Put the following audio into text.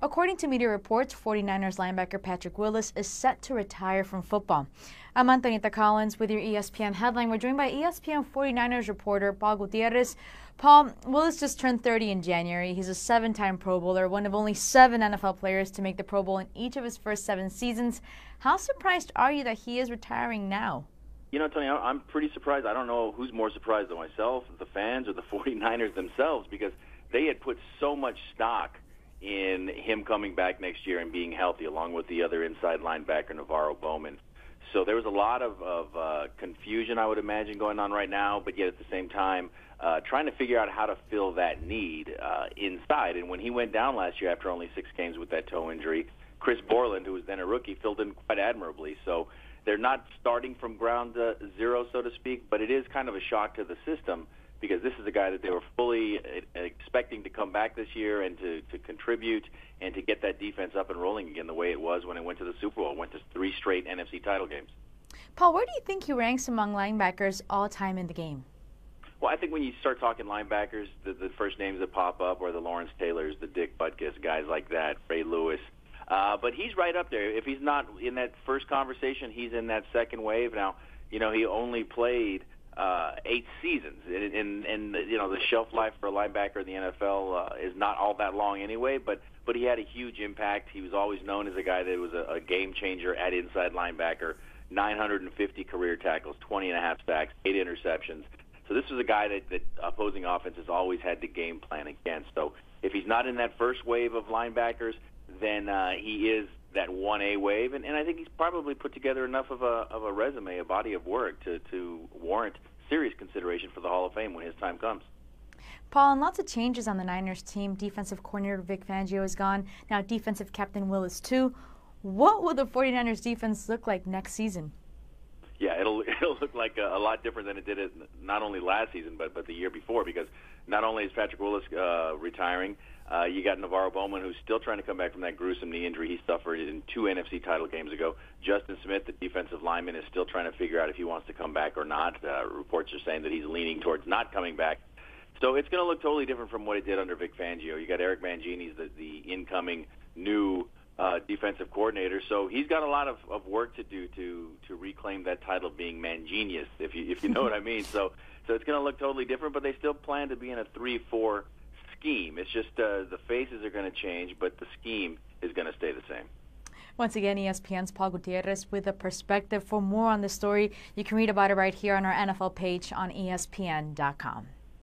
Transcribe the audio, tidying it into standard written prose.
According to media reports, 49ers linebacker Patrick Willis is set to retire from football. I'm Antonita Collins with your ESPN headline. We're joined by ESPN 49ers reporter Paul Gutierrez. Paul, Willis just turned 30 in January. He's a 7-time Pro Bowler, one of only 7 NFL players to make the Pro Bowl in each of his first 7 seasons. How surprised are you that he is retiring now? You know, Tony, I'm pretty surprised. I don't know who's more surprised than myself, the fans, or the 49ers themselves, because they had put so much stock in him coming back next year and being healthy, along with the other inside linebacker, Navarro Bowman. So there was a lot of confusion, I would imagine, going on right now, but yet at the same time, trying to figure out how to fill that need inside. And when he went down last year after only 6 games with that toe injury, Chris Borland, who was then a rookie, filled in quite admirably. So they're not starting from ground zero, so to speak, but it is kind of a shock to the system, because this is a guy that they were fully expecting to come back this year and to contribute and to get that defense up and rolling again the way it was when it went to the Super Bowl. It went to 3 straight NFC title games. Paul, where do you think he ranks among linebackers all time in the game? Well, I think when you start talking linebackers, the first names that pop up are the Lawrence Taylors, the Dick Butkus, guys like that, Ray Lewis. But he's right up there. If he's not in that first conversation, he's in that second wave. Now, you know, he only played 8 seasons, and you know, the shelf life for a linebacker in the NFL is not all that long anyway. But he had a huge impact. He was always known as a guy that was a game changer at inside linebacker. 950 career tackles, 20.5 sacks, 8 interceptions. So this was a guy that opposing offenses always had to game plan against. So if he's not in that first wave of linebackers, then he is that 1A wave, and I think he's probably put together enough of a resume, a body of work to warrant serious consideration for the Hall of Fame when his time comes. Paul, and lots of changes on the Niners team. Defensive coordinator Vic Fangio is gone. Now defensive captain Willis too. What will the 49ers defense look like next season? Yeah, it'll look like a lot different than it did not only last season but the year before, because not only is Patrick Willis retiring, you got Navarro Bowman, who's still trying to come back from that gruesome knee injury he suffered in 2 NFC title games ago. Justin Smith, the defensive lineman, is still trying to figure out if he wants to come back or not. Reports are saying that he's leaning towards not coming back. So it's going to look totally different from what it did under Vic Fangio. You got Eric Mangini's the incoming new defensive coordinator, so he's got a lot of work to do to reclaim that title, being Mangenius, if you know what I mean. So it's going to look totally different, but they still plan to be in a 3-4 scheme. It's just the faces are going to change, but the scheme is going to stay the same. Once again, ESPN's Paul Gutierrez with a perspective. For more on the story, you can read about it right here on our NFL page on ESPN.com.